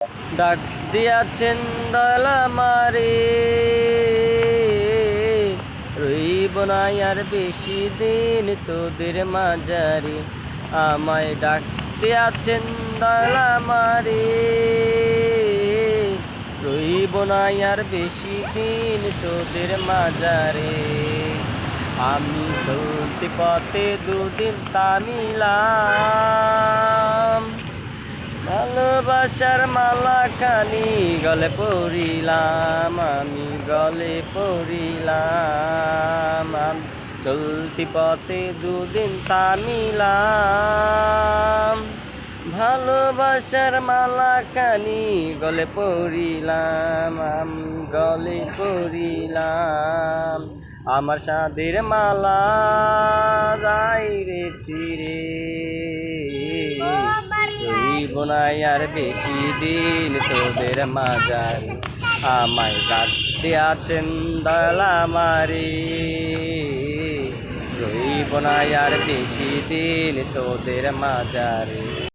ডাক দিয়াছেন দয়াল আমারে, রইব না আর বেশি দিন তোদের মাঝারে। আমায় ডাক দিয়াছেন দয়াল আমারে, রইব না আর বেশি দিন তোদের মাঝারে। আমি চলতি পথে দুদিন থামিলাম, ভালোবাসার মালা খানি গলে পড়িলাম, আমি গলে পড়িলাম। চলতি পথে দুদিন থামিলাম, ভালোবাসার মালা খানি গলে পড়িলাম, আমি গলে পড়িলাম। আমার সাধের মালা যাই রে ছিঁড়ে, রইব না আর বেশি দিন তোদের মাঝারে। আমায় ডাক দিয়াছেন দয়াল আমারে, রইব না আর বেশি দিন তোদের মাঝারে।